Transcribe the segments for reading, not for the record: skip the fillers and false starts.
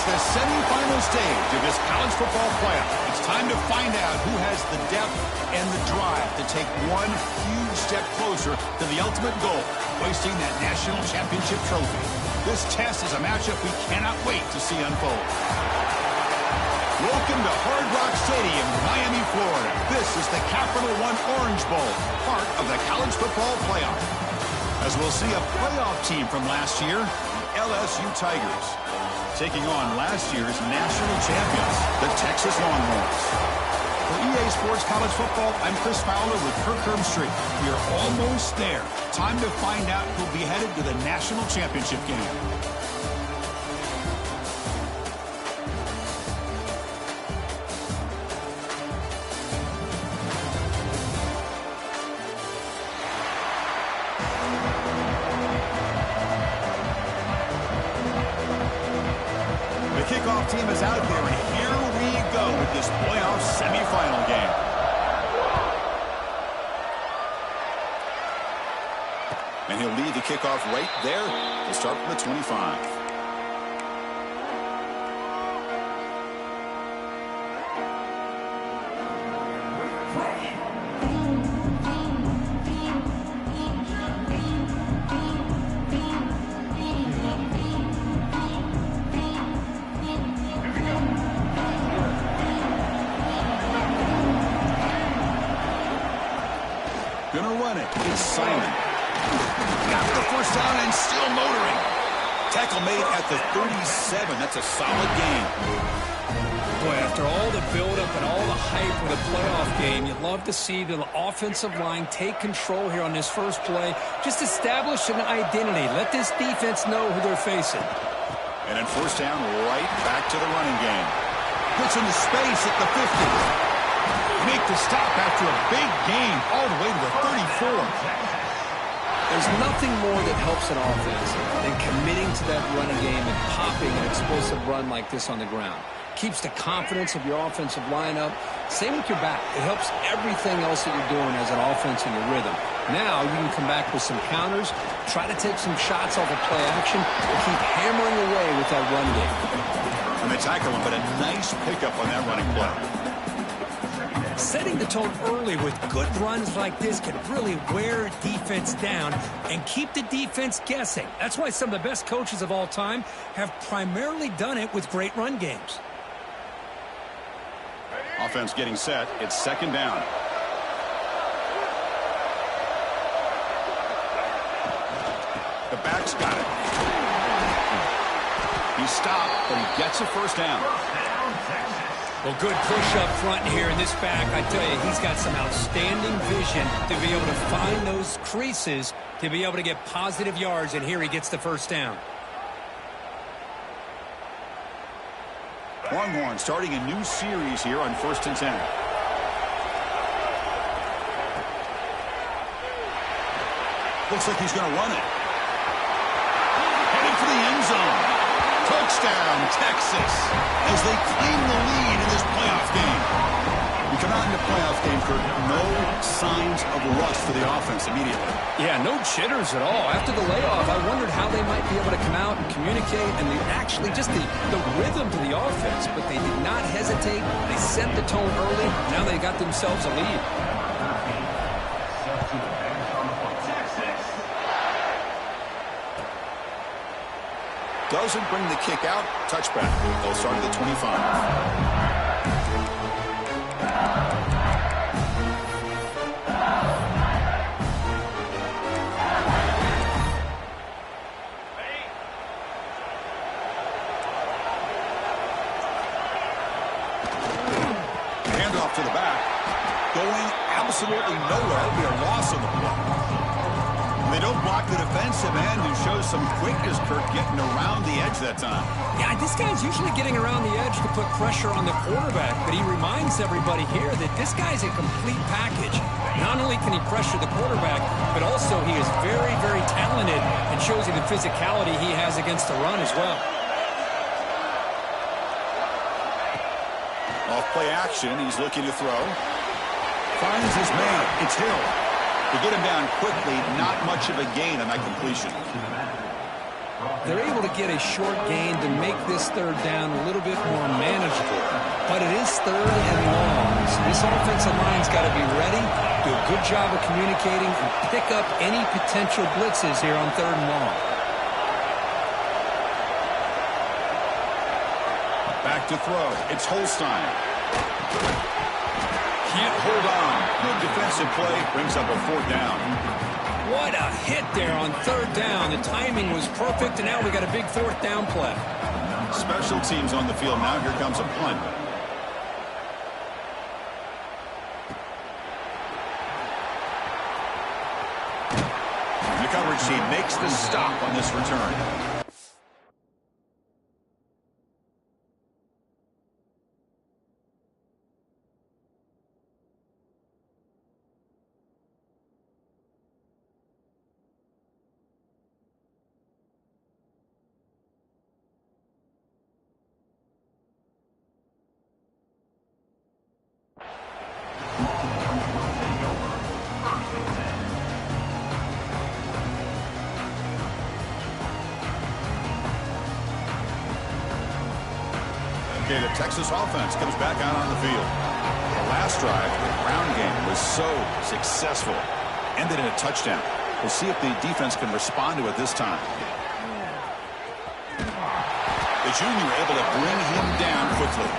It's the semifinal stage of this college football playoff. It's time to find out who has the depth and the drive to take one huge step closer to the ultimate goal, hoisting that national championship trophy. This test is a matchup we cannot wait to see unfold. Welcome to Hard Rock Stadium, Miami, Florida. This is the Capital One Orange Bowl, part of the college football playoff. As we'll see a playoff team from last year, the LSU Tigers, taking on last year's national champions, the Texas Longhorns. For EA Sports College Football, I'm Chris Fowler with Kirk Herbstreit. We are almost there. Time to find out who'll be headed to the national championship game. The kickoff team is out there, and here we go with this playoff semifinal game. And he'll lead the kickoff right there to start from the 25. Gonna run it. It's Simon. Got the first down and still motoring. Tackle made at the 37. That's a solid game. Boy, after all the buildup and all the hype for the playoff game, you'd love to see the offensive line take control here on this first play. Just establish an identity. Let this defense know who they're facing. And then first down, right back to the running game. Puts into space at the 50. Make the stop after a big gain all the way to the 34. There's nothing more that helps an offense than committing to that running game and popping an explosive run like this on the ground. Keeps the confidence of your offensive lineup. Same with your back. It helps everything else that you're doing as an offense in your rhythm. Now you can come back with some counters, try to take some shots off of play action, and keep hammering away with that run game. And they tackle him, but a nice pickup on that running play. Setting the tone early with good runs like this can really wear defense down and keep the defense guessing. That's why some of the best coaches of all time have primarily done it with great run games. Offense getting set. It's second down. The back's got it. He stopped, but he gets a first down. Well, good push up front here in this back. I tell you, he's got some outstanding vision to be able to find those creases to be able to get positive yards, and here he gets the first down. Longhorn starting a new series here on 1st and 10. Looks like he's going to run it. Heading for the end zone. Touchdown, Texas, as they claim the lead in this playoff game. We come out in the playoff game, Kirk, no signs of rust for the offense immediately. Yeah, no jitters at all. After the layoff, I wondered how they might be able to come out and communicate, and actually just the rhythm to the offense, but they did not hesitate. They set the tone early. Now they got themselves a lead. Doesn't bring the kick out. Touchback. They'll start at the 25. Handoff to the back. Going absolutely nowhere. That'll be a loss on the play. They don't block the defensive end and show some quickness, Kirk, getting around the edge that time. Yeah, this guy's usually getting around the edge to put pressure on the quarterback, but he reminds everybody here that this guy's a complete package. Not only can he pressure the quarterback, but also he is very, very talented and shows you the physicality he has against the run as well. Off play action, he's looking to throw. Finds his man. It's Hill. To get him down quickly, not much of a gain on that completion. they're able to get a short gain to make this third down a little bit more manageable. But it is third and long. So this offensive line's got to be ready, do a good job of communicating, and pick up any potential blitzes here on third and long. Back to throw. It's Holstein. Can't hold on. Good defensive play. Brings up a fourth down. What a hit there on third down. The timing was perfect, and now we got a big fourth down play. Special teams on the field now. Here comes a punt. The coverage team makes the stop on this return. Okay, the Texas offense comes back out on the field. The last drive, the ground game was so successful. Ended in a touchdown. We'll see if the defense can respond to it this time. The junior able to bring him down quickly.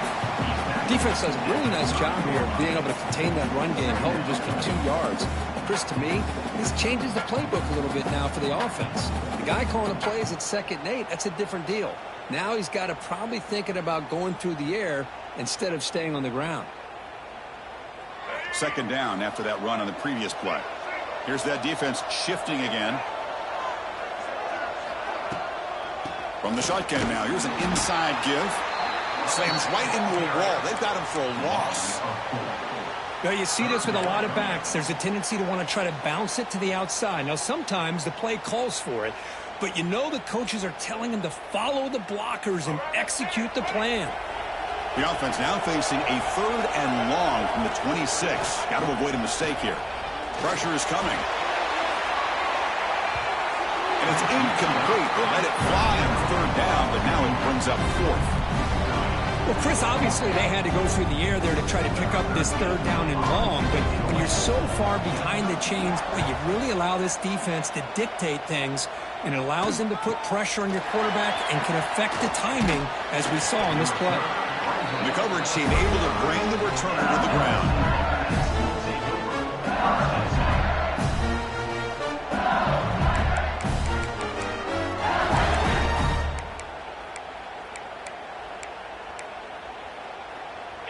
Defense does a really nice job here of being able to contain that run game, held him just for 2 yards. Chris, to me, this changes the playbook a little bit now for the offense. The guy calling the plays at 2nd and 8, that's a different deal. Now he's got to probably thinking about going through the air instead of staying on the ground. 2nd down after that run on the previous play. Here's that defense shifting again. From the shotgun now, here's an inside give. Slams right into a wall. They've got him for a loss. Well, you see this with a lot of backs. There's a tendency to want to try to bounce it to the outside. Now, sometimes the play calls for it, but you know the coaches are telling them to follow the blockers and execute the plan. The offense now facing a 3rd and long from the 26. Got to avoid a mistake here. Pressure is coming. And it's incomplete. They let it fly on 3rd down, but now it brings up 4th. Well, Chris, obviously they had to go through the air there to try to pick up this 3rd down and long, but when you're so far behind the chains, you really allow this defense to dictate things, and it allows them to put pressure on your quarterback and can affect the timing, as we saw in this play. The coverage team able to bring the returner to the ground.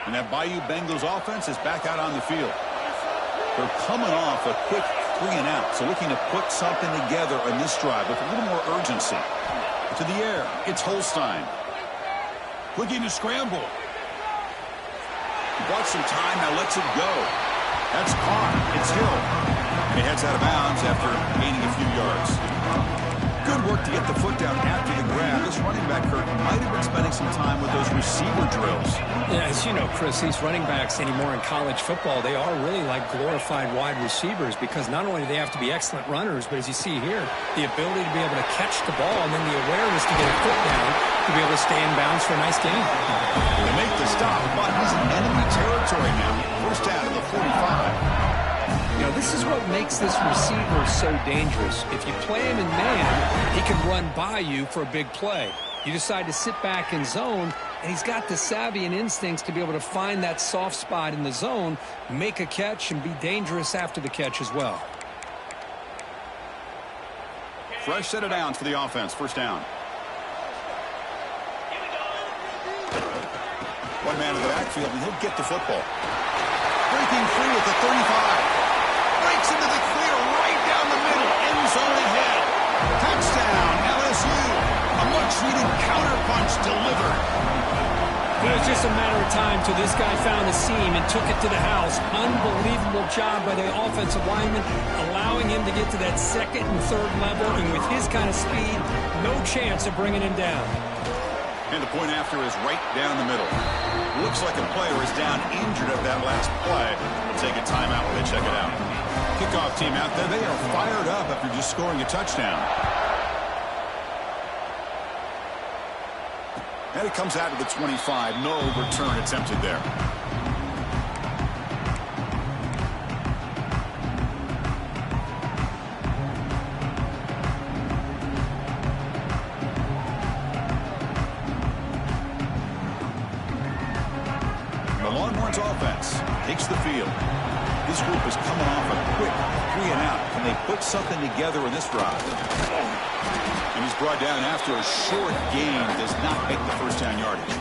And that Bayou Bengals offense is back out on the field. They're coming off a quick 3 and out, so looking to put something together on this drive with a little more urgency. To the air, it's Holstein. Looking to scramble. He bought some time, now lets it go. That's caught. It's Hill. He heads out of bounds after gaining a few yards. Good work to get the foot down after the grab. This running back, Kirk, might have been spending some time with those receiver drills. Yeah, as you know, Chris, these running backs anymore in college football, they are really like glorified wide receivers because not only do they have to be excellent runners, but as you see here, the ability to be able to catch the ball and then the awareness to get a foot down to be able to stay in bounds for a nice game. They make the stop, but he's in enemy territory now. First down to the 45. You know, this is what makes this receiver so dangerous. If you play him in man, he can run by you for a big play. You decide to sit back in zone, and he's got the savvy and instincts to be able to find that soft spot in the zone, make a catch, and be dangerous after the catch as well. Fresh set of downs for the offense. First down. One man in the backfield, and he'll get the football. Breaking free at the 35. Breaks into the clear right down the middle. End zone ahead. Touchdown, LSU. A much-needed counterpunch delivered. It was just a matter of time till this guy found a seam and took it to the house. Unbelievable job by the offensive lineman, allowing him to get to that 2nd and 3rd level, and with his kind of speed, no chance of bringing him down. And the point after is right down the middle. Looks like a player is down injured at that last play. We'll take a timeout when they check it out. Kickoff team out there, they are fired up after just scoring a touchdown. And it comes out to the 25. No return attempted there. The Longhorns offense takes the field. This group is coming off a quick 3 and out. Can they put something together in this drive? And he's brought down after a short gain. Does not make the first down yardage.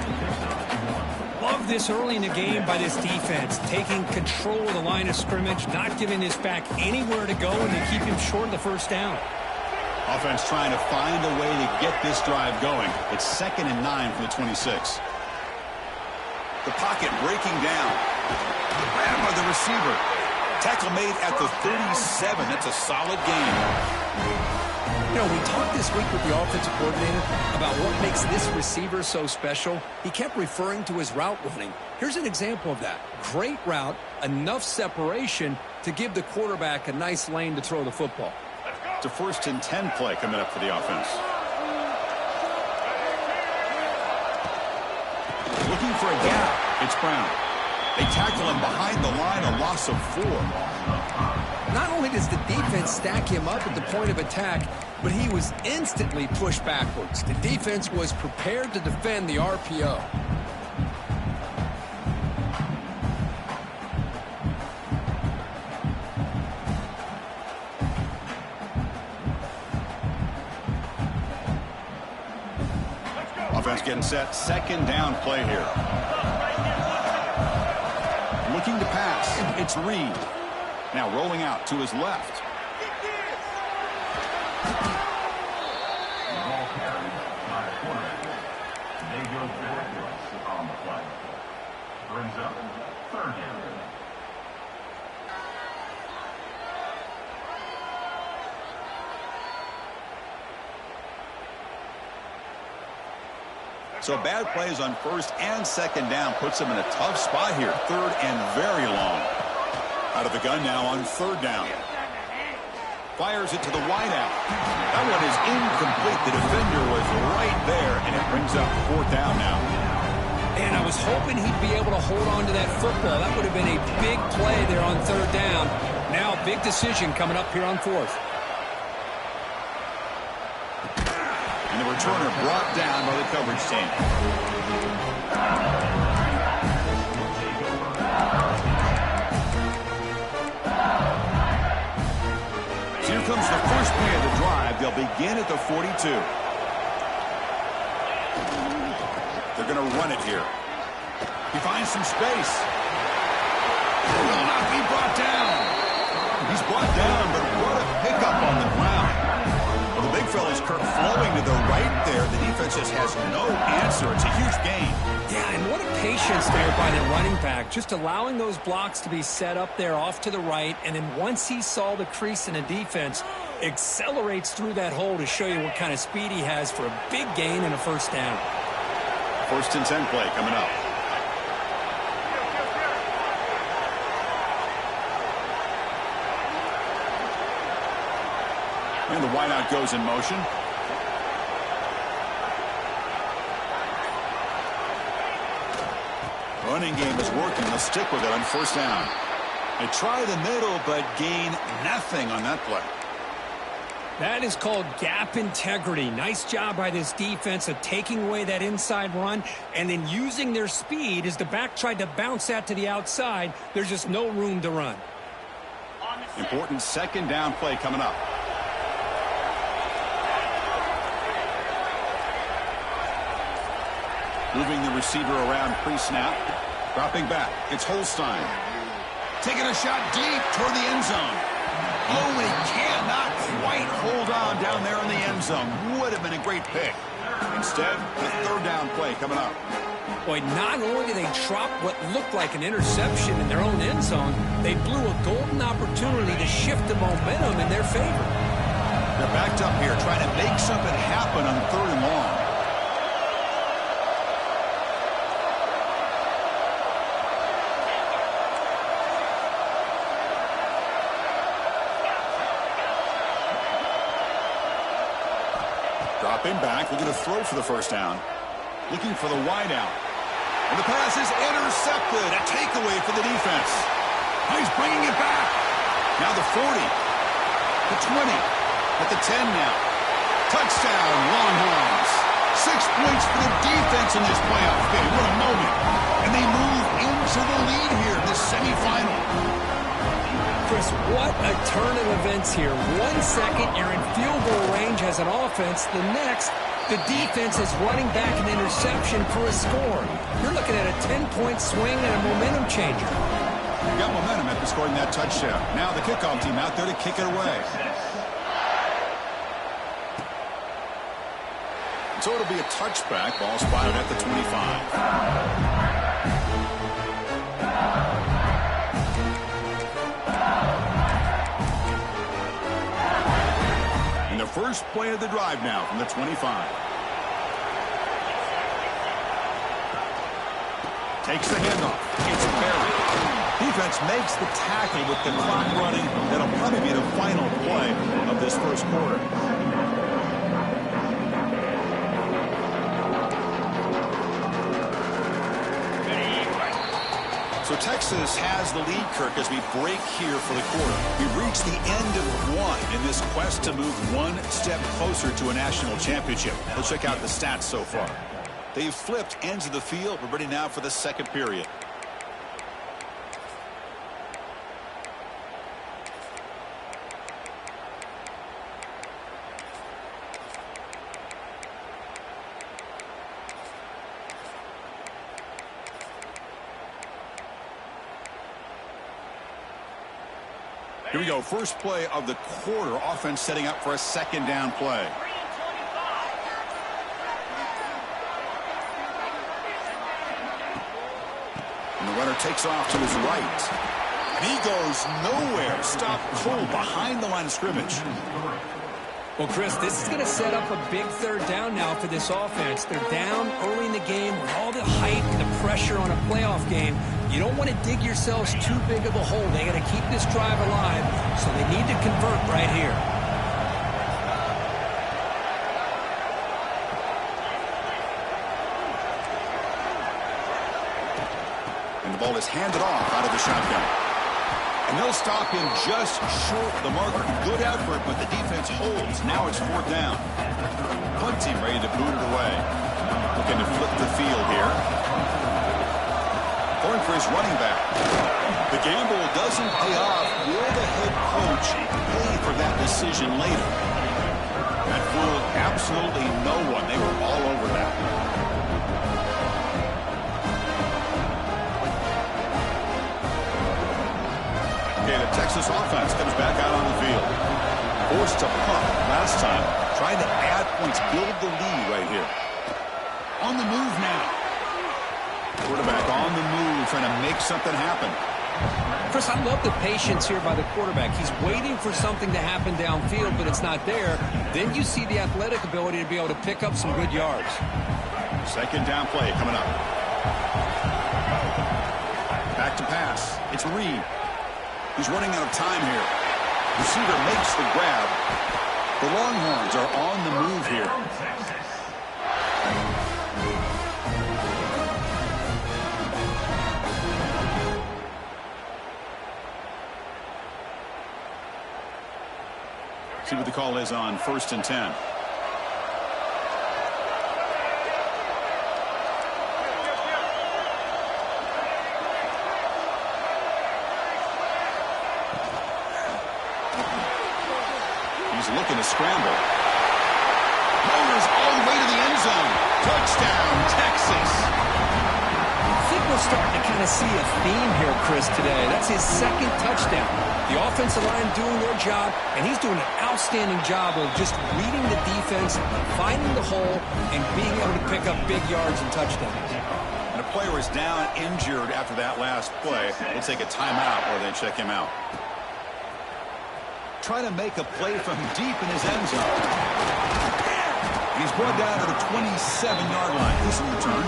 Love this early in the game by this defense. Taking control of the line of scrimmage, not giving this back anywhere to go, and they keep him short of the first down. Offense trying to find a way to get this drive going. It's 2nd and 9 from the 26. The pocket breaking down. Ran by the receiver. Tackle made at the 37. That's a solid gain. You know, we talked this week with the offensive coordinator about what makes this receiver so special. He kept referring to his route running. Here's an example of that. Great route, enough separation to give the quarterback a nice lane to throw the football. It's a 1st and 10 play coming up for the offense. Looking for a gap. It's Brown. They tackle him behind the line, a loss of 4. Not only does the defense stack him up at the point of attack, but he was instantly pushed backwards. The defense was prepared to defend the RPO. Offense getting set. 2nd down play here. Looking to pass. It's Reed. Now rolling out to his left. Brings up 3rd down. So bad plays on 1st and 2nd down puts him in a tough spot here. 3rd and very long. Out of the gun now on 3rd down. Fires it to the wideout. That one is incomplete. The defender was right there, and it brings up 4th down now. And I was hoping he'd be able to hold on to that football. That would have been a big play there on 3rd down. Now big decision coming up here on 4th. And the returner brought down by the coverage team. So here comes the first play of the drive. They'll begin at the 42. They're going to run it here. He finds some space. He will not be brought down. He's brought down, but what a pickup on the ground. Well, the big fella's flowing to the right there. The defense just has no answer. It's a huge gain. Yeah, and what a patience there by the running back. Just allowing those blocks to be set up there off to the right. And then once he saw the crease in the defense, accelerates through that hole to show you what kind of speed he has for a big gain and a 1st down. 1st and 10 play coming up. And the wideout goes in motion. Running game is working. They'll stick with it on 1st down. They try the middle, but gain nothing on that play. That is called gap integrity. Nice job by this defense of taking away that inside run and then using their speed as the back tried to bounce that to the outside. There's just no room to run. Important 2nd down play coming up. Moving the receiver around pre-snap. Dropping back. It's Holstein. Taking a shot deep toward the end zone. Oh, he cannot quite hold on down there in the end zone. Would have been a great pick. Instead, the 3rd down play coming up. Boy, not only did they drop what looked like an interception in their own end zone, they blew a golden opportunity to shift the momentum in their favor. They're backed up here trying to make something happen on 3rd and long. Dropping back, looking to throw for the 1st down. Looking for the wide out. And the pass is intercepted. A takeaway for the defense. He's bringing it back. Now the 40. The 20. At the 10 now. Touchdown, Longhorns. 6 points for the defense in this playoff game. What a moment. And they move into the lead here in this semifinal. Chris, what a turn of events here. 1 second, you're in field goal range as an offense. The next, the defense is running back an interception for a score. You're looking at a 10-point swing and a momentum changer. You got momentum after scoring that touchdown. Now the kickoff team out there to kick it away. So it'll be a touchback. Ball spotted at the 25. And the first play of the drive now from the 25. Takes the handoff. It's buried. Defense makes the tackle with the clock running. That'll probably be the final play of this first quarter. So Texas has the lead, Kirk, as we break here for the quarter. We've reached the end of one in this quest to move one step closer to a national championship. Let's check out the stats so far. They've flipped ends of the field. We're ready now for the second period. Here we go. First play of the quarter. Offense setting up for a second down play. And the runner takes off to his right. And he goes nowhere. Stopped cold behind the line of scrimmage. Well, Chris, this is going to set up a big third down now for this offense. They're down early in the game with all the hype and the pressure on a playoff game. You don't want to dig yourselves too big of a hole. They got to keep this drive alive, so they need to convert right here. And the ball is handed off out of the shotgun. And they'll stop him just short of the marker. Good effort, but the defense holds. Now it's fourth down. Punt team ready to boot it away. Looking to flip the field here. Going for his running back. The gamble doesn't pay off. Will the head coach pay for that decision later? That fooled absolutely no one. They were all over that. Okay, the Texas offense comes back out on the field. Forced to punt last time. Trying to add points, build the lead right here. On the move now. Quarterback on the move, trying to make something happen. Chris, I love the patience here by the quarterback. He's waiting for something to happen downfield, but it's not there. Then you see the athletic ability to be able to pick up some good yards. Second down play coming up. Back to pass. It's Reed. He's running out of time here. Receiver makes the grab. The Longhorns are on the move here. See what the call is on 1st and 10. Looking to scramble. Motors all the way to the end zone. Touchdown, Texas. I think we're starting to kind of see a theme here, Chris, today. That's his second touchdown. The offensive line doing their job, and he's doing an outstanding job of just reading the defense, finding the hole, and being able to pick up big yards and touchdowns. And a player is down injured after that last play. We'll take a timeout or they check him out. Trying to make a play from deep in his end zone. He's brought down to the 27-yard line. This is return.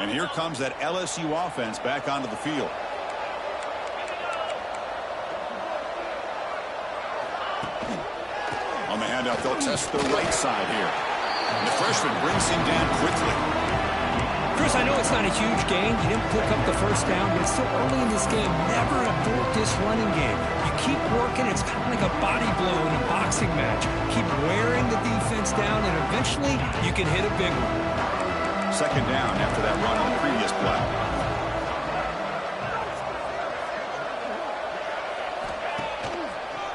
And here comes that LSU offense back onto the field. On the handout, they'll test the right side here. And the freshman brings him down quickly. Chris, I know it's not a huge gain. You didn't pick up the first down, but it's still early in this game. Never abort this running game. You keep working. It's kind of like a body blow in a boxing match. Keep wearing the defense down, and eventually you can hit a big one. Second down after that run on the previous play.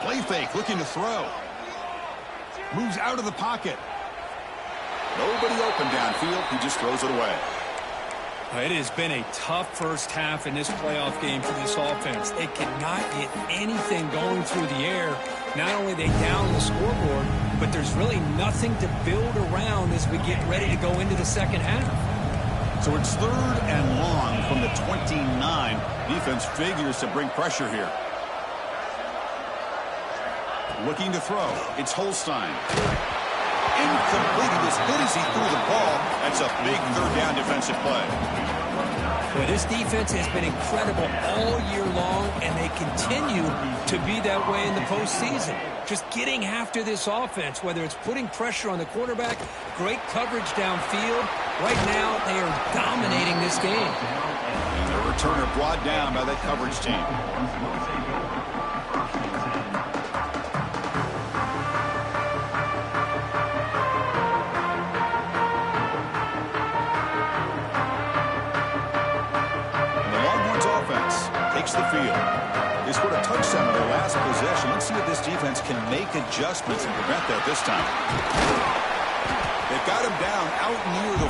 Play fake, looking to throw. Moves out of the pocket. Nobody open downfield. He just throws it away. It has been a tough first half in this playoff game for this offense. They cannot get anything going through the air. Not only they down the scoreboard, but there's really nothing to build around as we get ready to go into the second half. So it's third and long from the 29. Defense figures to bring pressure here. Looking to throw. It's Holstein. Incomplete. He was hit as he threw the ball. That's a big third down defensive play. Boy, this defense has been incredible all year long, and they continue to be that way in the postseason. Just getting after this offense, whether it's putting pressure on the quarterback, great coverage downfield. Right now, they are dominating this game. And the returner brought down by that coverage team. The field. They scored a touchdown on their last possession. Let's see if this defense can make adjustments and prevent that this time. They've got him down out near the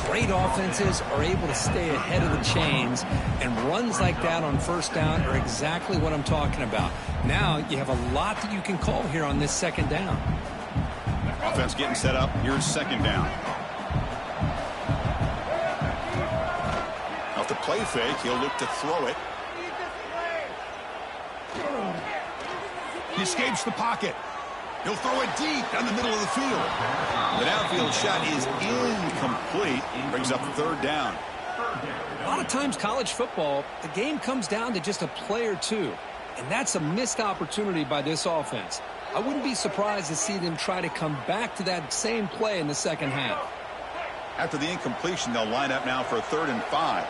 40. Great offenses are able to stay ahead of the chains, and runs like that on first down are exactly what I'm talking about. Now you have a lot that you can call here on this second down. Offense getting set up. Here's second down. The play fake, he'll look to throw it. He escapes the pocket. He'll throw it deep down the middle of the field. The downfield shot is incomplete. Brings up third down. A lot of times college football, the game comes down to just a play or two. And that's a missed opportunity by this offense. I wouldn't be surprised to see them try to come back to that same play in the second half. After the incompletion, they'll line up now for a 3rd and 5.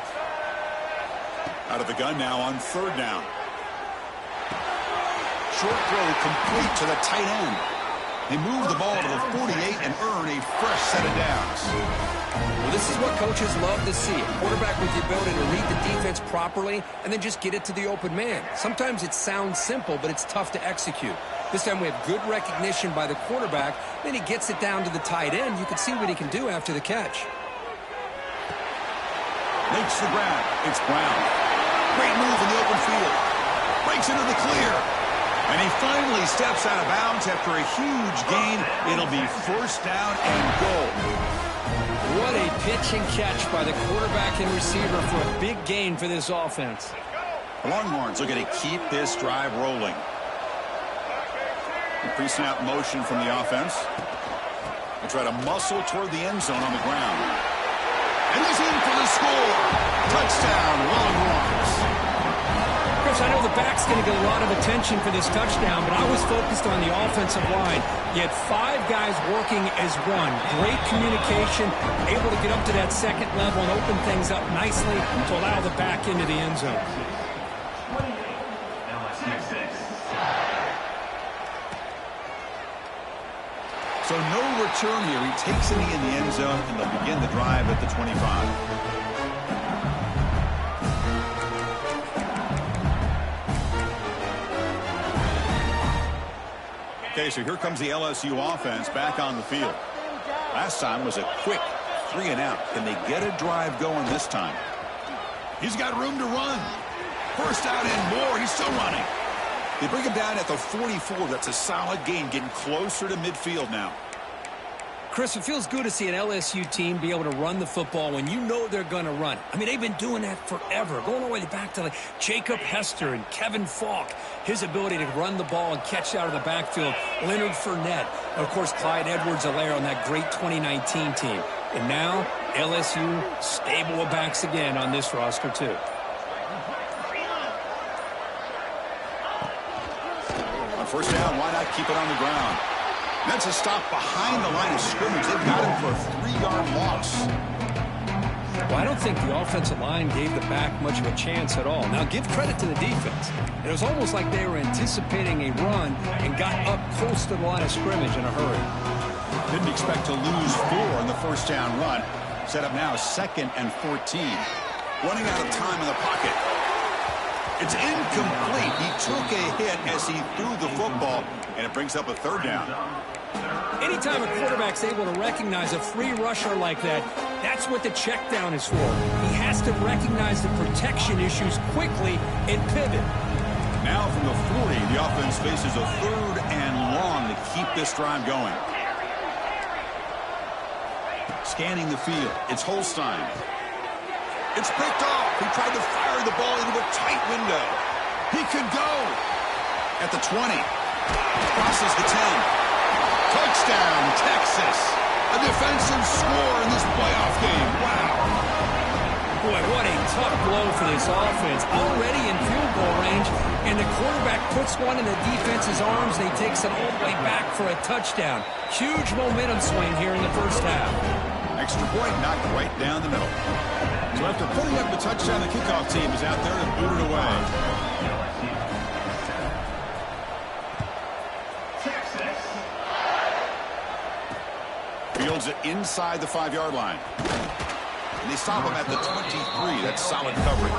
Out of the gun now on third down. Short throw complete to the tight end. They move the ball to the 48 and earn a fresh set of downs. Well, this is what coaches love to see. A quarterback with the ability to read the defense properly and then just get it to the open man. Sometimes it sounds simple, but it's tough to execute. This time we have good recognition by the quarterback. Then he gets it down to the tight end. You can see what he can do after the catch. Makes the grab. It's Brown. Great move in the open field. Breaks into the clear. And he finally steps out of bounds after a huge gain. It'll be first down and goal. What a pitch and catch by the quarterback and receiver for a big gain for this offense. The Longhorns looking to keep this drive rolling. Pre-snap motion from the offense. They try to muscle toward the end zone on the ground. And he's in for the score. Touchdown, Longhorns. Chris, I know the back's going to get a lot of attention for this touchdown, but I was focused on the offensive line. You had 5 guys working as one. Great communication, able to get up to that second level and open things up nicely to allow the back into the end zone. So no return here. He takes it in the end zone, and they'll begin the drive at the 25. Okay, so here comes the LSU offense back on the field. Last time was a quick 3 and out. Can they get a drive going this time? He's got room to run. First out and more. He's still running. They bring him down at the 44. That's a solid gain, getting closer to midfield now. Chris, it feels good to see an LSU team be able to run the football when you know they're going to run. I mean, they've been doing that forever, going all the way back to like Jacob Hester and Kevin Falk. His ability to run the ball and catch out of the backfield. Leonard Fournette. And of course, Clyde Edwards-Helaire on that great 2019 team. And now LSU stable of backs again on this roster too. On first down, why not keep it on the ground? That's a stop behind the line of scrimmage. They've got him for a 3-yard loss. Well, I don't think the offensive line gave the back much of a chance at all. Now, give credit to the defense. It was almost like they were anticipating a run and got up close to the line of scrimmage in a hurry. Didn't expect to lose 4 on the first down run. Set up now 2nd and 14. Running out of time in the pocket. It's incomplete. He took a hit as he threw the football, and it brings up a 3rd down. Anytime a quarterback's able to recognize a free rusher like that, that's what the check down is for. He has to recognize the protection issues quickly and pivot. Now from the 40, the offense faces a 3rd and long to keep this drive going. Scanning the field, it's Holstein. It's picked off. He tried to fire the ball into a tight window. He could go. At the 20. Crosses the 10. Touchdown, Texas. A defensive score in this playoff game. Wow. Boy, what a tough blow for this offense. Already in field goal range, and the quarterback puts one in the defense's arms, and he takes it all the way back for a touchdown. Huge momentum swing here in the first half. Extra point knocked right down the middle. So after putting up the touchdown, the kickoff team is out there to boot it away. Fields it inside the 5-yard line. And they stop him at the 23. That's solid coverage.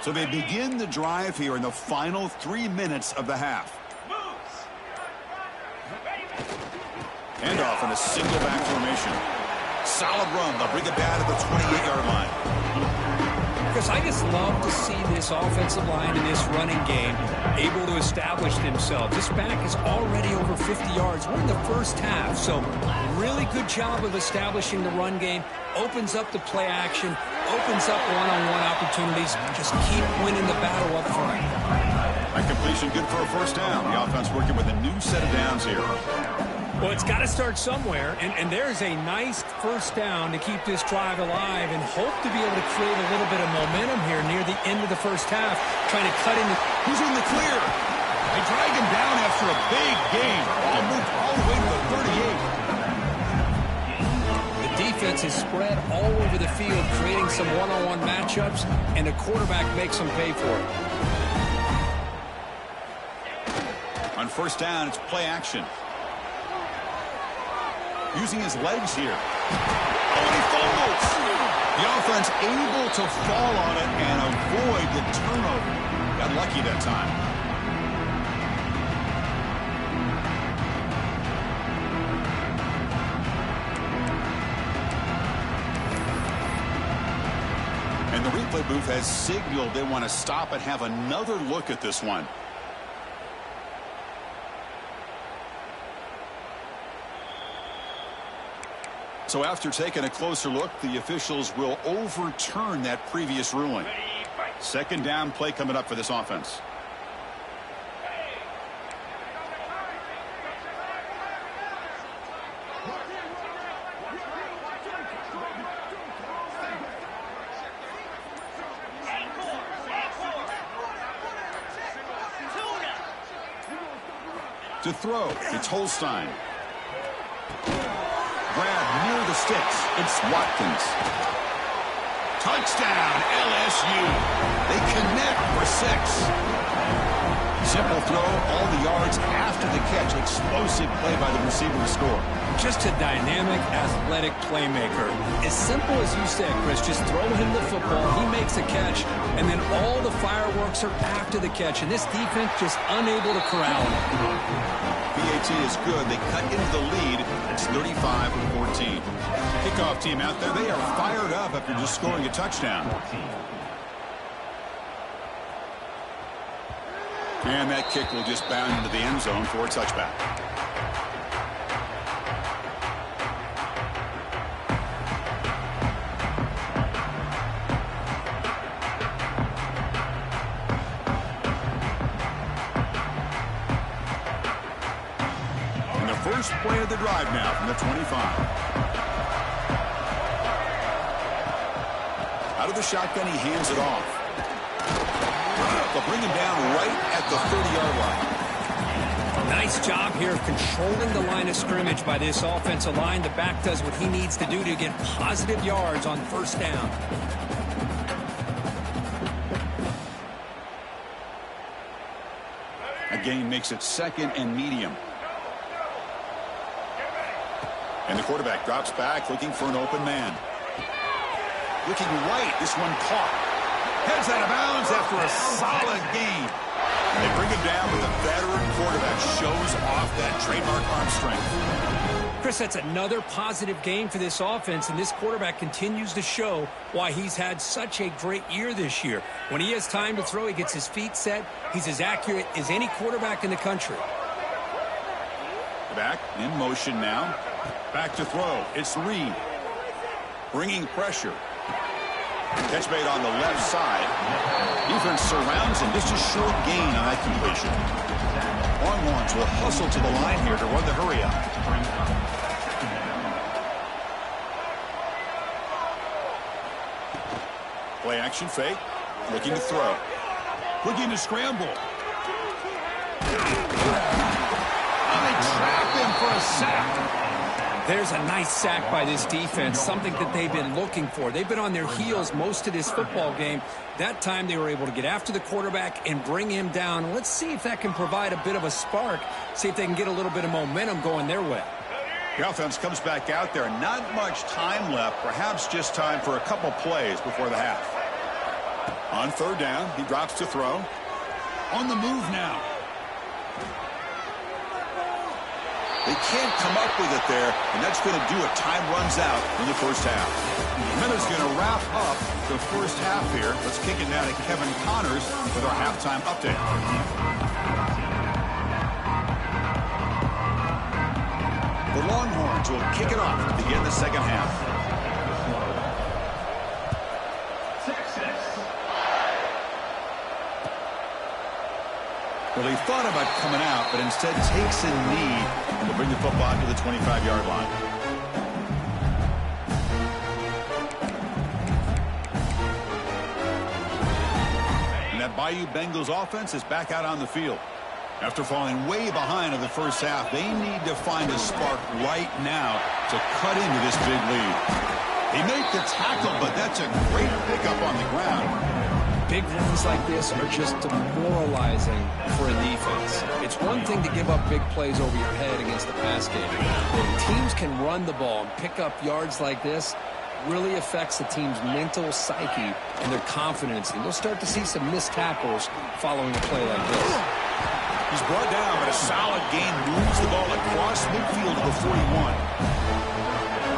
So they begin the drive here in the final 3 minutes of the half. Handoff in a single back formation. Solid run. They'll bring it back to the 28-yard line. Chris, I just love to see this offensive line in this running game able to establish themselves. This back is already over 50 yards. We're in the first half, so really good job of establishing the run game. Opens up the play action, opens up one-on-one opportunities. Just keep winning the battle up front. That completion good for a first down. The offense working with a new set of downs here. Well, it's got to start somewhere, and there's a nice first down to keep this drive alive and hope to be able to create a little bit of momentum here near the end of the first half, trying to cut into... Who's in the clear? They drag him down after a big gain. Ball moved all the way to the 38. The defense is spread all over the field, creating some one-on-one matchups, and the quarterback makes them pay for it. On first down, it's play action. Using his legs here. Oh, and he fumbles. The offense able to fall on it and avoid the turnover. Got lucky that time. And the replay booth has signaled they want to stop and have another look at this one. So after taking a closer look, the officials will overturn that previous ruling. Second down play coming up for this offense. To throw, it's Holstein. Grab near the sticks. It's Watkins. Touchdown, LSU. They connect for 6. Simple throw, all the yards after the catch. Explosive play by the receiver to score. Just a dynamic, athletic playmaker. As simple as you said, Chris, just throw him the football, he makes a catch, and then all the fireworks are after the catch. And this defense just unable to corral him. PAT is good. They cut into the lead. It's 35-14. Kickoff team out there. They are fired up after just scoring a touchdown. And that kick will just bound into the end zone for a touchback. And the first play of the drive now from the 25. Out of the shotgun, he hands it off. They'll bring him down right at the 30-yard line. Nice job here of controlling the line of scrimmage by this offensive line. The back does what he needs to do to get positive yards on first down. A gain makes it 2nd and medium. And the quarterback drops back looking for an open man. Looking right, this one caught. Heads out of bounds after a solid gain. They bring him down, but the veteran quarterback shows off that trademark arm strength. Chris, that's another positive game for this offense, and this quarterback continues to show why he's had such a great year this year. When he has time to throw, he gets his feet set. He's as accurate as any quarterback in the country. Back in motion now. Back to throw. It's Reed. Bringing pressure. Catch made on the left side. Defense surrounds him. Just a short gain on that completion. Longhorns will hustle to the line here to run the hurry up. Play action fake. Looking to throw. Looking to scramble. Oh, they trap him for a sack. There's a nice sack by this defense, something that they've been looking for. They've been on their heels most of this football game. That time they were able to get after the quarterback and bring him down. Let's see if that can provide a bit of a spark, see if they can get a little bit of momentum going their way. The offense comes back out there. Not much time left, perhaps just time for a couple plays before the half. On 3rd down, he drops to throw. On the move now. They can't come up with it there, and that's going to do it. Time runs out in the first half. Miller's going to wrap up the first half here. Let's kick it now to Kevin Connors with our halftime update. The Longhorns will kick it off to begin the second half. Well, he thought about coming out, but instead takes a knee and will bring the football to the 25-yard line. And that Bayou Bengals offense is back out on the field. After falling way behind in the first half, they need to find a spark right now to cut into this big lead. They make the tackle, but that's a great pickup on the ground. Big runs like this are just demoralizing for a defense. It's one thing to give up big plays over your head against the pass game. When teams can run the ball and pick up yards like this, really affects the team's mental psyche and their confidence. And you'll start to see some missed tackles following a play like this. He's brought down, but a solid gain moves the ball across midfield to the 41.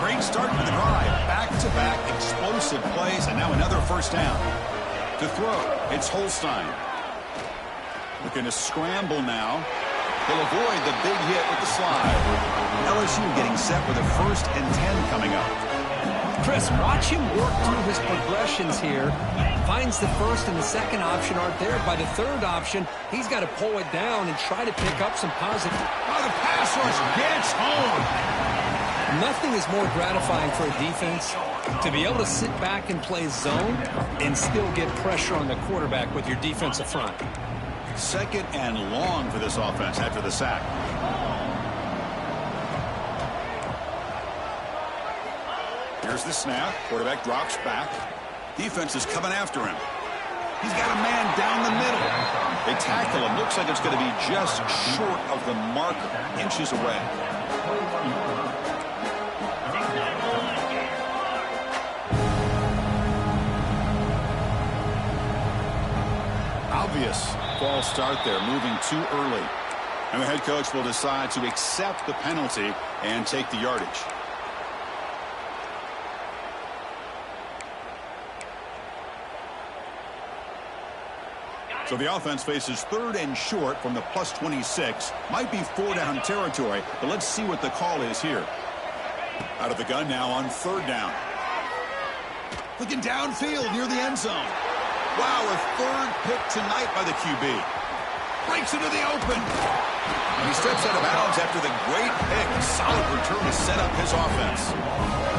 Great start to the drive. Back-to-back explosive plays, and now another first down. To throw, it's Holstein. Looking to scramble now. He'll avoid the big hit with the slide. LSU getting set with a 1st and 10 coming up. Chris, watch him work through his progressions here. Finds the 1st and the 2nd option aren't there. By the 3rd option, he's got to pull it down and try to pick up some positive. Oh, the pass rush gets home. Nothing is more gratifying for a defense to be able to sit back and play zone and still get pressure on the quarterback with your defensive front. 2nd and long for this offense after the sack. Here's the snap. Quarterback drops back. Defense is coming after him. He's got a man down the middle. They tackle him. Looks like it's going to be just short of the marker, inches away. Obvious false start there, moving too early. And the head coach will decide to accept the penalty and take the yardage. So the offense faces 3rd and short from the +26. Might be 4-down territory, but let's see what the call is here. Out of the gun now on 3rd down. Looking downfield near the end zone. Wow, a 3rd pick tonight by the QB. Breaks into the open. And he steps out of bounds after the great pick. Solid return to set up his offense.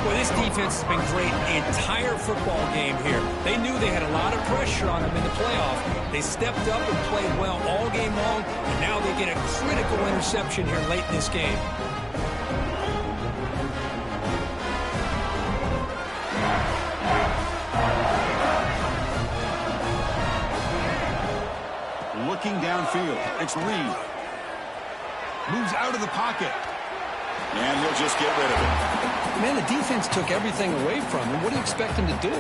Well, this defense has been great the entire football game here. They knew they had a lot of pressure on them in the playoff. They stepped up and played well all game long, and now they get a critical interception here late in this game. Looking downfield. It's Reed. Moves out of the pocket. And he'll just get rid of it. Man, the defense took everything away from him. What do you expect him to do?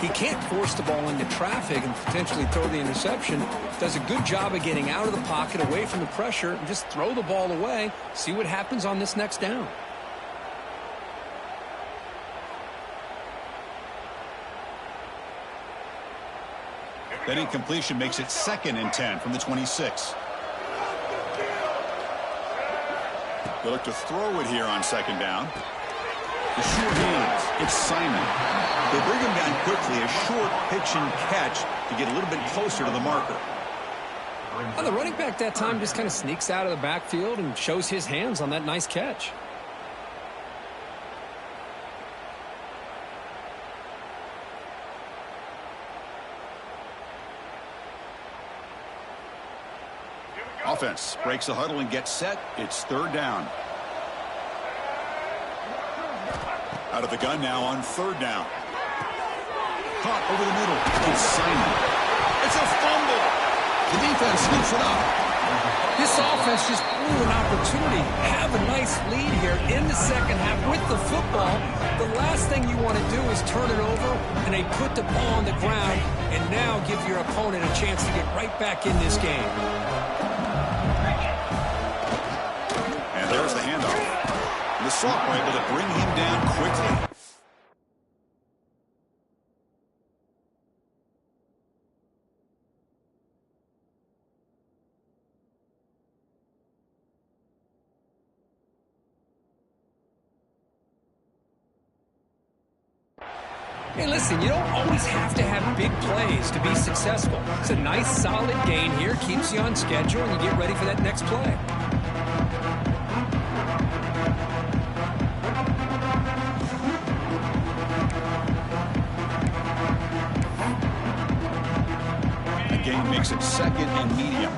He can't force the ball into traffic and potentially throw the interception. Does a good job of getting out of the pocket, away from the pressure, and just throw the ball away. See what happens on this next down. That incompletion makes it 2nd and 10 from the 26. They look to throw it here on 2nd down. The short hands. It's Simon. They bring him down quickly. A short pitch and catch to get a little bit closer to the marker. Well, the running back that time just kind of sneaks out of the backfield and shows his hands on that nice catch. Offense breaks the huddle and gets set. It's 3rd down. Out of the gun now on 3rd down. Caught over the middle. It's Simon. It's a fumble. The defense scoops it up. This offense just blew an opportunity. Have a nice lead here in the second half with the football. The last thing you want to do is turn it over, and they put the ball on the ground and now give your opponent a chance to get right back in this game. And there's the handoff. The Sauk were able to bring him down quickly. Hey, listen, you don't always have to have big plays to be successful. It's a nice, solid gain here, keeps you on schedule, and you get ready for that next play. The gain makes it 2nd and medium.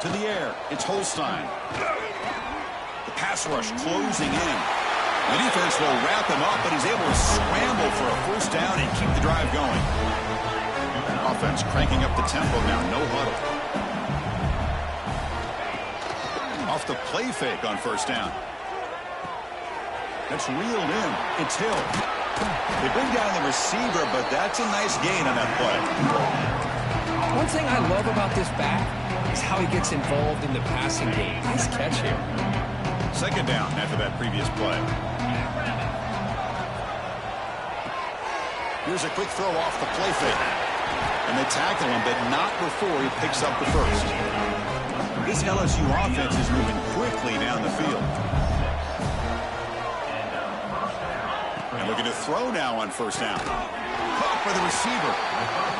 To the air, it's Holstein. The pass rush closing in. The defense will wrap him up, but he's able to scramble for a 1st down and keep the drive going. Offense cranking up the tempo now, no huddle. Off the play fake on 1st down. That's reeled in. It's Hill. They bring down the receiver, but that's a nice gain on that play. One thing I love about this back is how he gets involved in the passing game. Nice catch here. 2nd down after that previous play. Here's a quick throw off the play fake. And they tackle him, but not before he picks up the 1st. This LSU offense is moving quickly down the field. And looking to throw now on 1st down. Caught by the receiver.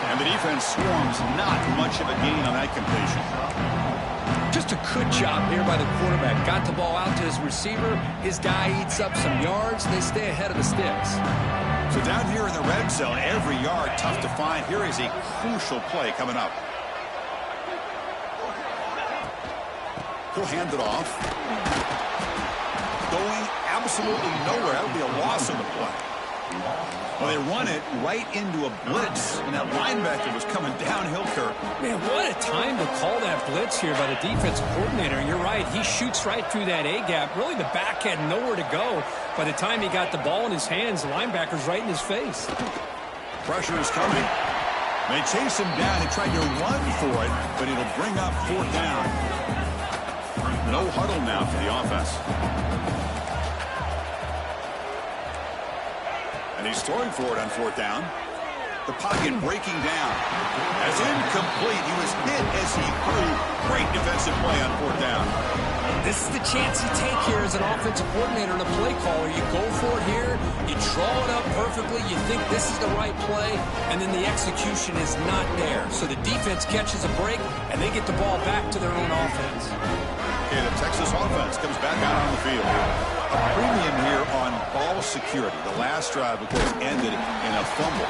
And the defense swarms, not much of a gain on that completion. Just a good job here by the quarterback. Got the ball out to his receiver. His guy eats up some yards. They stay ahead of the sticks. So down here in the red zone, every yard tough to find. Here is a crucial play coming up. He'll hand it off. Going absolutely nowhere. That would be a loss on the play. Well, they run it right into a blitz, and that linebacker was coming downhill curve. Man, what a time to call that blitz here by the defensive coordinator. You're right. He shoots right through that A-gap. Really, the back had nowhere to go. By the time he got the ball in his hands, the linebacker's right in his face. Pressure is coming. They chase him down. He tried to run for it, but it'll bring up 4th down. No huddle now for the offense. And he's throwing for it on 4th down. The pocket breaking down. As incomplete, he was hit as he threw. Great defensive play on 4th down. This is the chance you take here as an offensive coordinator and a play caller. You go for it here, you draw it up perfectly, you think this is the right play, and then the execution is not there. So the defense catches a break, and they get the ball back to their own offense. Okay, the Texas offense comes back out on the field. A premium here on ball security. The last drive, of course, ended in a fumble.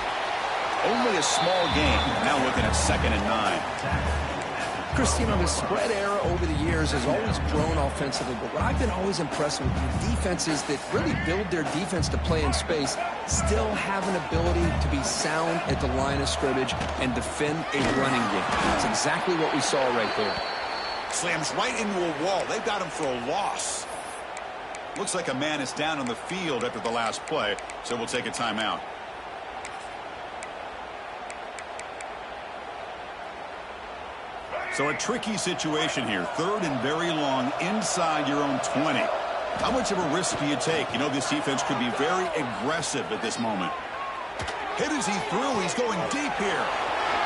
Only a small game. Now looking at 2nd and 9. Chris, you know, the spread era over the years has always grown offensively, but what I've been always impressed with the defenses that really build their defense to play in space still have an ability to be sound at the line of scrimmage and defend a running game. That's exactly what we saw right there. Slams right into a wall. They've got him for a loss. Looks like a man is down on the field after the last play, so we'll take a timeout. So a tricky situation here. 3rd and very long inside your own 20. How much of a risk do you take? You know, this defense could be very aggressive at this moment. Hit as he threw. He's going deep here.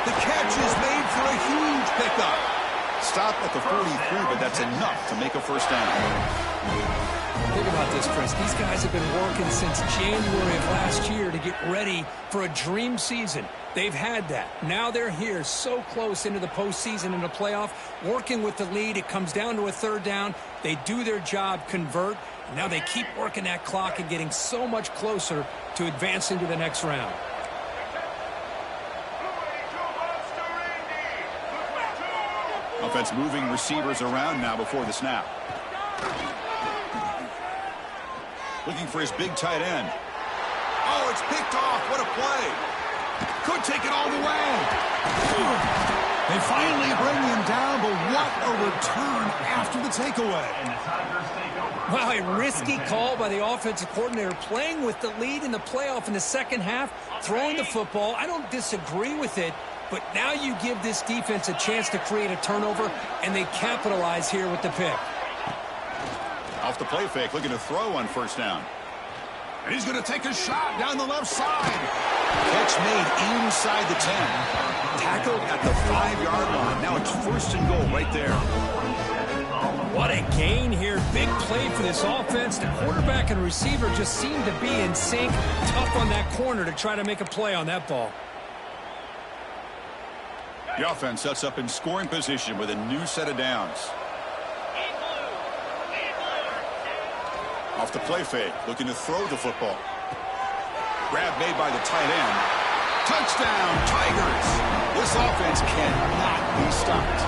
The catch is made for a huge pickup. Stop at the 43, but that's enough to make a 1st down. Think about this, Chris. These guys have been working since January of last year to get ready for a dream season. They've had that. Now they're here so close into the postseason and the playoff, working with the lead. It comes down to a 3rd down. They do their job, convert. Now they keep working that clock and getting so much closer to advancing to the next round. Offense moving receivers around now before the snap. Looking for his big tight end. Oh, it's picked off. What a play. Could take it all the way. They finally bring him down, but what a return after the takeaway. Wow, a risky call by the offensive coordinator, playing with the lead in the playoff in the 2nd half, throwing the football. I don't disagree with it, but now you give this defense a chance to create a turnover, and they capitalize here with the pick. Off the play fake, looking to throw on 1st down. And he's going to take a shot down the left side. Catch made inside the 10. Tackled at the 5-yard line. Now it's 1st and goal right there. What a gain here. Big play for this offense. The quarterback and receiver just seem to be in sync. Tough on that corner to try to make a play on that ball. The offense sets up in scoring position with a new set of downs. Off the play fake, looking to throw the football. Grab made by the tight end. Touchdown, Tigers! This offense cannot be stopped.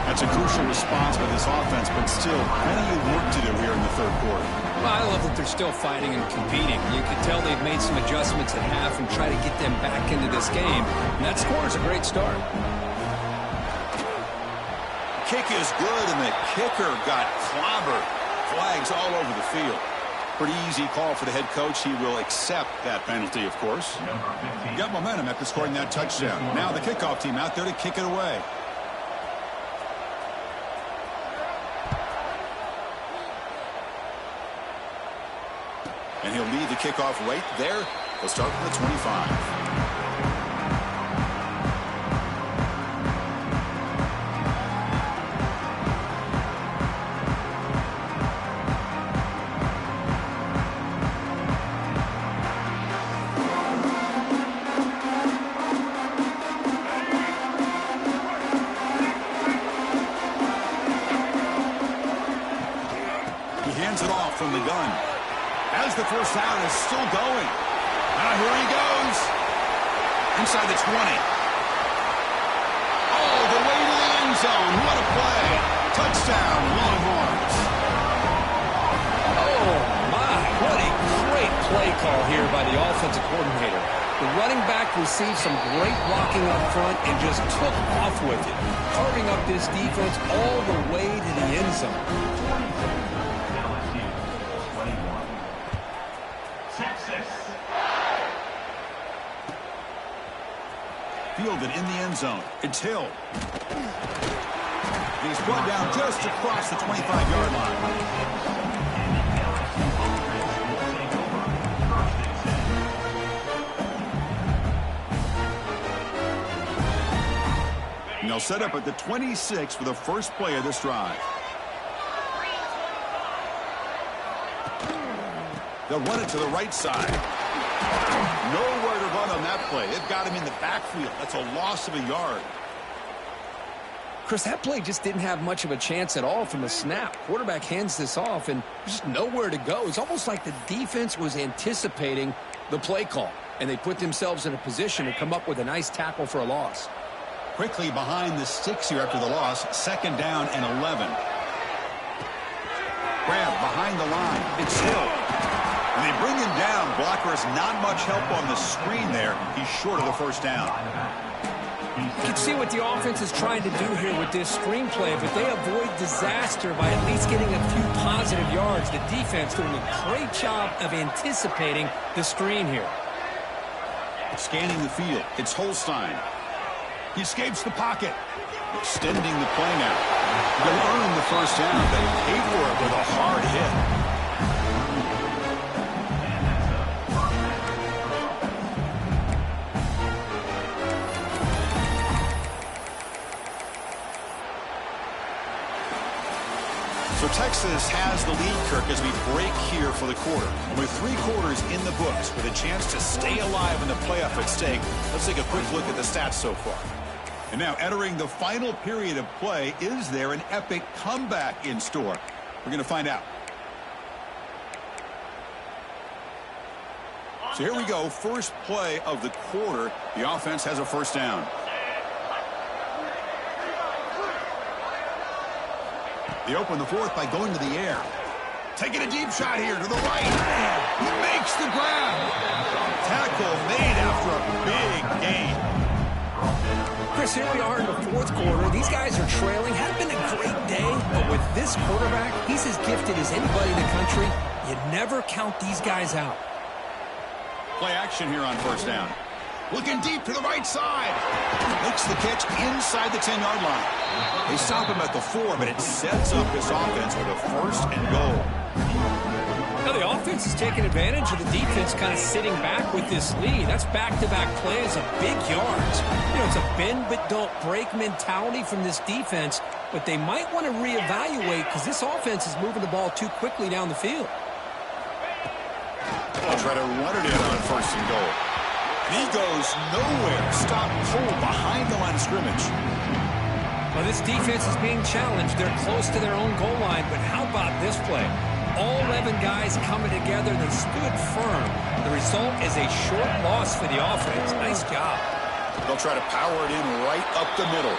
That's a crucial response by this offense, but still plenty of work to do here in the 3rd quarter. Well, I love that they're still fighting and competing. You can tell they've made some adjustments at half and try to get them back into this game. And that score is a great start. Kick is good, and the kicker got clobbered. Flags all over the field. Pretty easy call for the head coach. He will accept that penalty, of course. Got momentum after scoring that touchdown. Now the kickoff team out there to kick it away. And he'll lead the kickoff right there. He'll start from the 25. From the gun. As the 1st down is still going. Now here he goes. Inside the 20. All the way to the end zone. What a play. Touchdown, Longhorns. Oh, my. What a great play call here by the offensive coordinator. The running back received some great blocking up front and just took off with it, carving up this defense all the way to the end zone. fielded in the end zone. It's Hill. He's brought down just across the 25-yard line. And they'll set up at the 26 for the first play of this drive. They'll run it to the right side. Nowhere to run on that play. They've got him in the backfield. That's a loss of a yard. Chris, that play just didn't have much of a chance at all from the snap. Quarterback hands this off, and there's just nowhere to go. It's almost like the defense was anticipating the play call, and they put themselves in a position to come up with a nice tackle for a loss. Quickly behind the sticks here after the loss. 2nd down and 11. Grab behind the line. It's Hill. When they bring him down, blockers not much help on the screen there. He's short of the first down. You can see what the offense is trying to do here with this screenplay, but they avoid disaster by at least getting a few positive yards. The defense doing a great job of anticipating the screen here. Scanning the field. It's Holstein. He escapes the pocket. Extending the play now. They'll earn the first down. They pay for it with a hard hit. So Texas has the lead, Kirk, as we break here for the quarter. And with 3 quarters in the books, with a chance to stay alive in the playoff at stake, let's take a quick look at the stats so far. And now entering the final period of play, is there an epic comeback in store? We're going to find out. So here we go, first play of the quarter. The offense has a first down. They open the 4th by going to the air. Taking a deep shot here to the right. He makes the grab. Tackle made after a big gain. Chris, here we are in the 4th quarter. These guys are trailing. Had been a great day, but with this quarterback, he's as gifted as anybody in the country. You never count these guys out. Play action here on first down. Looking deep to the right side. Makes the catch inside the 10-yard line. They stop him at the 4, but it sets up this offense with a 1st and goal. Now the offense is taking advantage of the defense kind of sitting back with this lead. That's back-to-back plays of big yards. You know, it's a bend but don't break mentality from this defense, but they might want to reevaluate because this offense is moving the ball too quickly down the field. They'll try to run it in on 1st and goal. And he goes nowhere. Stop cold behind the line of scrimmage. Well, this defense is being challenged. They're close to their own goal line, but how about this play? All 11 guys coming together. They stood firm. The result is a short loss for the offense. Nice job. They'll try to power it in right up the middle.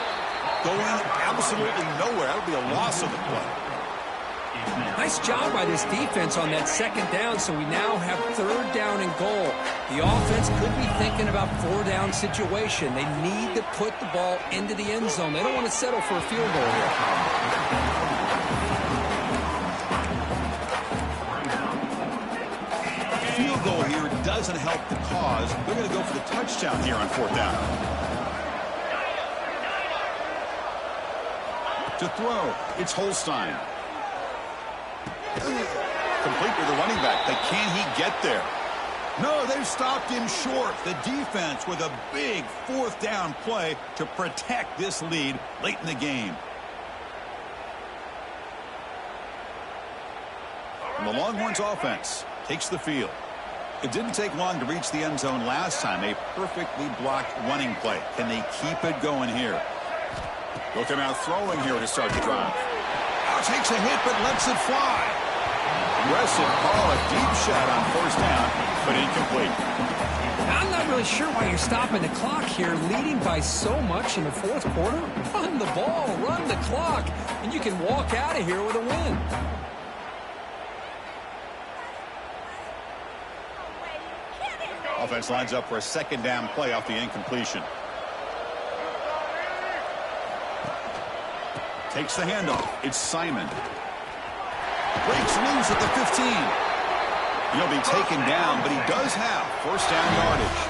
Going absolutely nowhere. That'll be a loss of the play. Nice job by this defense on that 2nd down, so we now have 3rd down and goal. The offense could be thinking about 4-down situation. They need to put the ball into the end zone. They don't want to settle for a field goal here. Field goal here doesn't help the cause. They're going to go for the touchdown here on 4th down. To throw, it's Holstein. Complete with the running back, but can he get there? No, they've stopped him short. The defense with a big 4th down play to protect this lead late in the game. And the Longhorns offense takes the field. It didn't take long to reach the end zone last time. A perfectly blocked running play. Can they keep it going here? Look him out throwing here to start the drive. Now takes a hit but lets it fly. Aggressive call, a deep shot on 1st down, but incomplete. I'm not really sure why you're stopping the clock here, leading by so much in the 4th quarter. Run the ball, run the clock, and you can walk out of here with a win. Offense lines up for a 2nd down play off the incompletion. Takes the handoff. It's Simon. Breaks loose at the 15. He'll be taken down, but he does have 1st down yardage.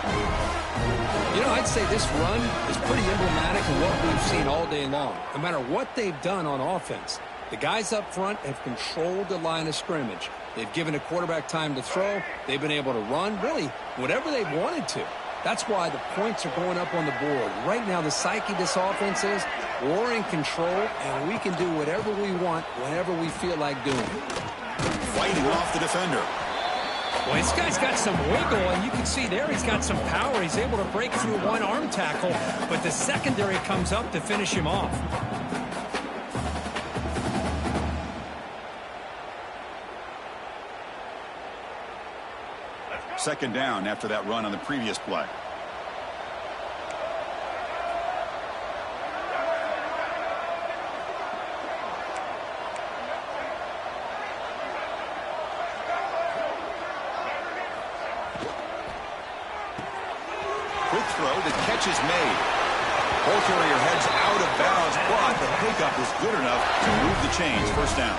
You know, I'd say this run is pretty emblematic of what we've seen all day long. No matter what they've done on offense, the guys up front have controlled the line of scrimmage. They've given the quarterback time to throw. They've been able to run, really, whatever they've wanted to. That's why the points are going up on the board. Right now, the psyche of this offense is we're in control, and we can do whatever we want whenever we feel like doing it. Fighting off the defender. Well, this guy's got some wiggle, and you can see there he's got some power. He's able to break through one arm tackle, but the secondary comes up to finish him off. Second down after that run on the previous play. Quick throw, the catch is made. Ball carrier heads out of bounds, but the pickup is good enough to move the chains. First down.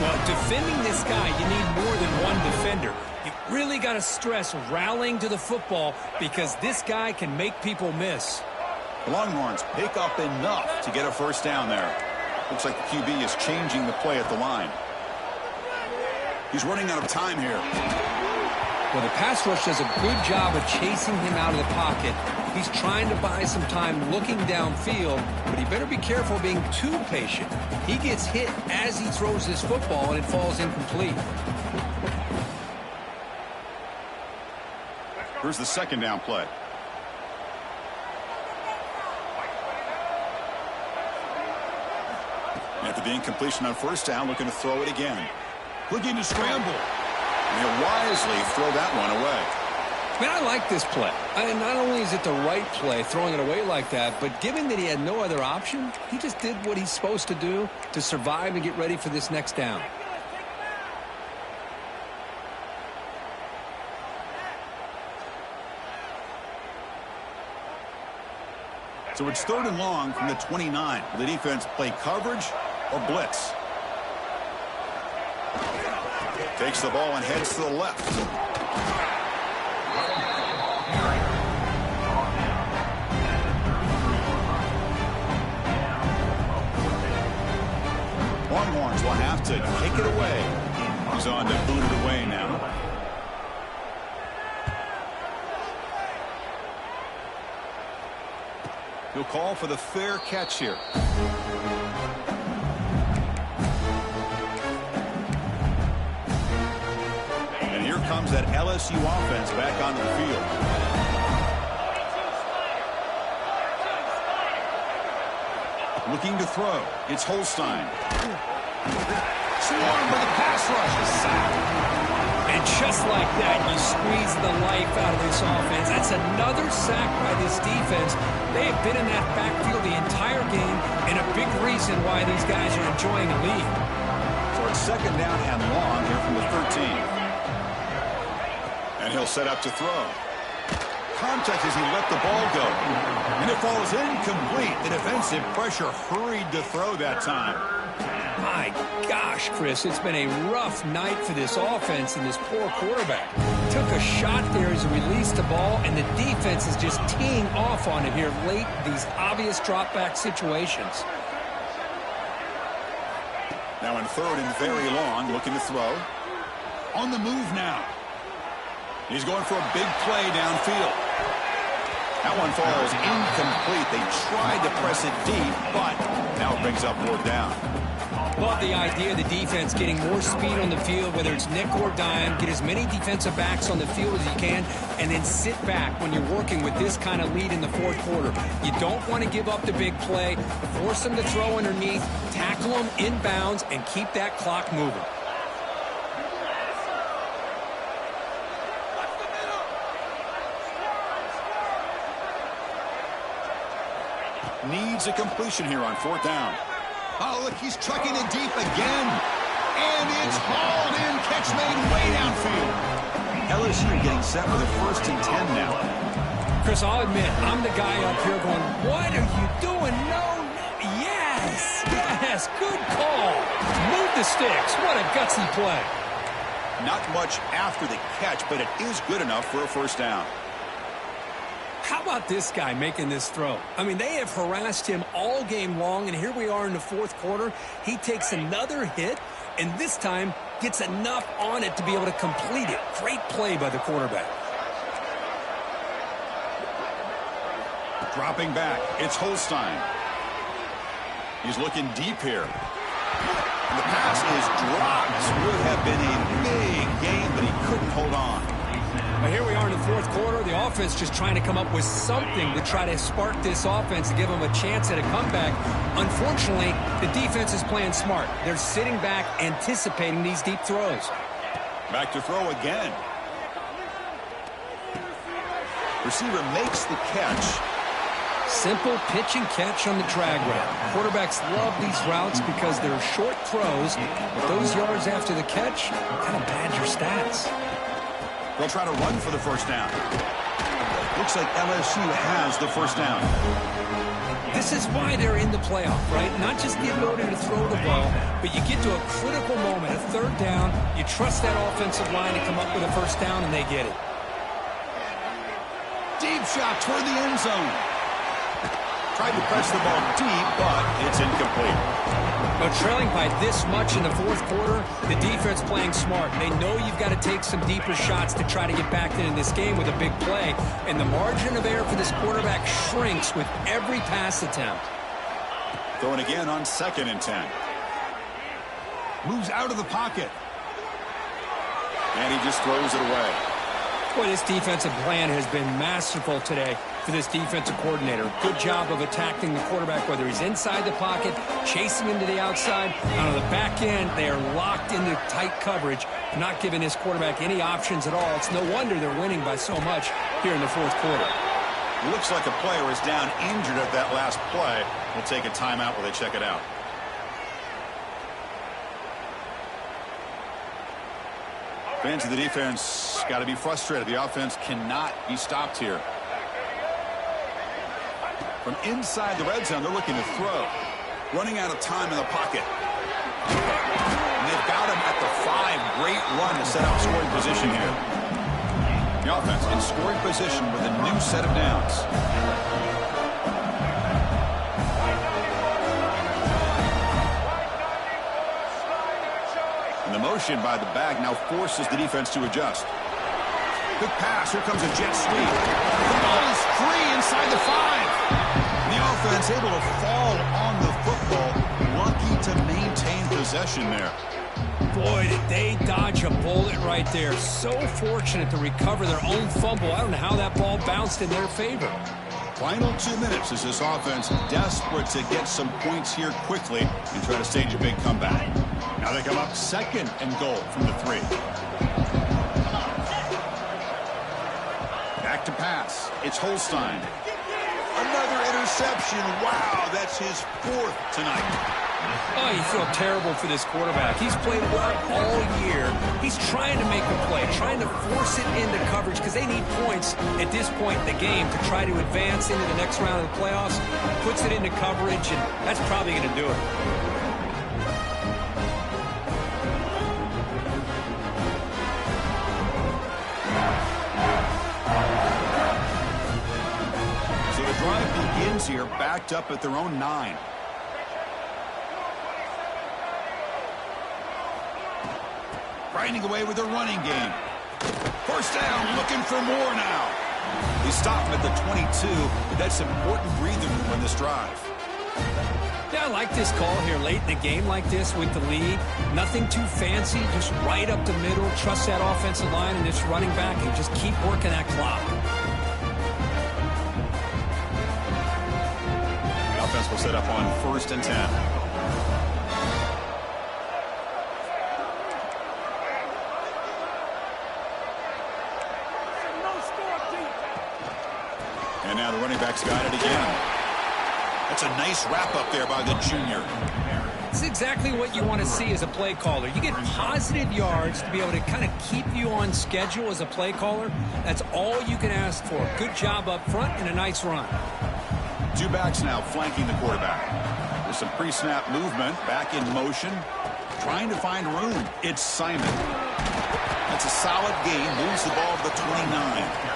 Well, defending this guy, you need more than one defender. You really got to stress rallying to the football because this guy can make people miss. The Longhorns pick up enough to get a first down there. Looks like the QB is changing the play at the line. He's running out of time here. Well, the pass rush does a good job of chasing him out of the pocket. He's trying to buy some time looking downfield, but he better be careful being too patient. He gets hit as he throws this football, and it falls incomplete. Here's the second down play. After the incompletion on first down, looking to throw it again. Looking to scramble. And he'll wisely throw that one away. Man, I like this play. And not only is it the right play, throwing it away like that, but given that he had no other option, he just did what he's supposed to do to survive and get ready for this next down. So it's third and long from the 29. Will the defense play coverage or blitz? Takes the ball and heads to the left. Longhorns will have to kick it away. He's on to boot it away now. He'll call for the fair catch here. And here comes that LSU offense back onto the field. Looking to throw. It's Holstein. Swarmed by the pass rush. Sack. And just like that, you squeeze the life out of this offense. That's another sack by this defense. They have been in that backfield the entire game, and a big reason why these guys are enjoying a lead. So it's second down and long here from the 13. And he'll set up to throw. Contact as he let the ball go. And it falls incomplete. The defensive pressure hurried to throw that time. My gosh, Chris, it's been a rough night for this offense and this poor quarterback. Took a shot there as he released the ball, and the defense is just teeing off on it here late, these obvious drop-back situations. Now in third and very long, looking to throw. On the move now. He's going for a big play downfield. That one falls incomplete. They tried to press it deep, but now it brings up fourth down. Love the idea of the defense getting more speed on the field, whether it's nickel or dime, get as many defensive backs on the field as you can, and then sit back when you're working with this kind of lead in the fourth quarter. You don't want to give up the big play, force them to throw underneath, tackle them inbounds, and keep that clock moving. Needs a completion here on fourth down. Oh, look, he's trucking it deep again. And it's hauled in. Catch made way downfield. LSU getting set for the first and 10 now. Chris, I'll admit, I'm the guy up here going, what are you doing? No. Yes. Yes. Good call. Move the sticks. What a gutsy play. Not much after the catch, but it is good enough for a first down. How about this guy making this throw? I mean, they have harassed him all game long, and here we are in the fourth quarter. He takes another hit, and this time gets enough on it to be able to complete it. Great play by the quarterback. Dropping back, it's Holstein. He's looking deep here. And the pass is dropped. This would have been a big game, but he couldn't hold on. Well, here we are in the fourth quarter. The offense just trying to come up with something to try to spark this offense to give them a chance at a comeback. Unfortunately, the defense is playing smart. They're sitting back, anticipating these deep throws. Back to throw again. Receiver makes the catch. Simple pitch and catch on the drag route. Quarterbacks love these routes because they're short throws, but those yards after the catch kind of pad your stats. They'll try to run for the first down. Looks like LSU has the first down. This is why they're in the playoff, right? Not just the ability to throw the ball, but you get to a critical moment, a third down. You trust that offensive line to come up with a first down, and they get it. Deep shot toward the end zone. Tried to press the ball deep, but it's incomplete. But trailing by this much in the fourth quarter, the defense playing smart. They know you've got to take some deeper shots to try to get back into this game with a big play. And the margin of error for this quarterback shrinks with every pass attempt. Throwing again on 2nd and 10. Moves out of the pocket. And he just throws it away. Boy, this defensive plan has been masterful today for this defensive coordinator. Good job of attacking the quarterback, whether he's inside the pocket, chasing him to the outside. And on the back end, they are locked into tight coverage, not giving this quarterback any options at all. It's no wonder they're winning by so much here in the fourth quarter. Looks like a player is down injured at that last play. We'll take a timeout while they check it out. Fans of the defense got to be frustrated. The offense cannot be stopped here. From inside the red zone, they're looking to throw. Running out of time in the pocket. And they've got him at the 5. Great run to set up scoring position here. The offense in scoring position with a new set of downs. And the motion by the back now forces the defense to adjust. Good pass. Here comes a jet sweep. The ball is free inside the 5. The offense able to fall on the football. Lucky to maintain possession there. Boy, did they dodge a bullet right there. So fortunate to recover their own fumble. I don't know how that ball bounced in their favor. Final 2 minutes as this offense desperate to get some points here quickly and try to stage a big comeback. Now they come up 2nd and goal from the 3. Back to pass. It's Holstein. Another interception. Wow, that's his 4th tonight. Oh, you feel terrible for this quarterback. He's played well all year. He's trying to make a play, trying to force it into coverage because they need points at this point in the game to try to advance into the next round of the playoffs. Puts it into coverage, and that's probably going to do it. So the drive begins here, backed up at their own 9. Grinding away with their running game. First down, looking for more now. They stop him at the 22, but that's important breathing room on this drive. Yeah, I like this call here late in the game like this with the lead. Nothing too fancy, just right up the middle. Trust that offensive line and this running back and just keep working that clock. The offense will set up on 1st and 10. And now the running back's got it again. That's a nice wrap-up there by the junior. It's exactly what you want to see as a play caller. You get positive yards to be able to kind of keep you on schedule as a play caller. That's all you can ask for. Good job up front and a nice run. 2 backs now flanking the quarterback. There's some pre-snap movement, back in motion, trying to find room. It's Simon. That's a solid gain, moves the ball to the 29.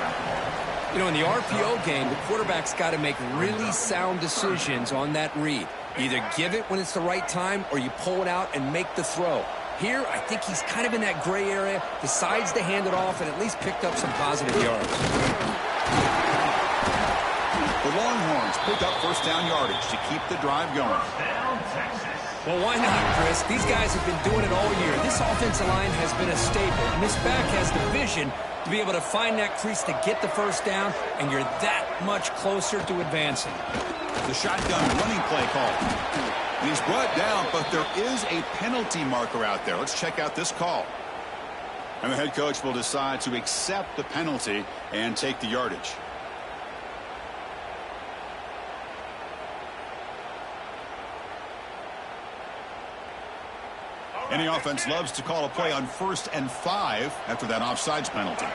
You know, in the RPO game, the quarterback's got to make really sound decisions on that read. Either give it when it's the right time or you pull it out and make the throw. Here, I think he's kind of in that gray area, decides to hand it off, and at least picked up some positive yards. The Longhorns pick up first down yardage to keep the drive going. Well, why not, Chris? These guys have been doing it all year. This offensive line has been a staple, and this back has the vision to be able to find that crease to get the first down, and you're that much closer to advancing. The shotgun running play call. And he's brought down, but there is a penalty marker out there. Let's check out this call. And the head coach will decide to accept the penalty and take the yardage. Any offense loves to call a play on 1st and 5 after that offsides penalty.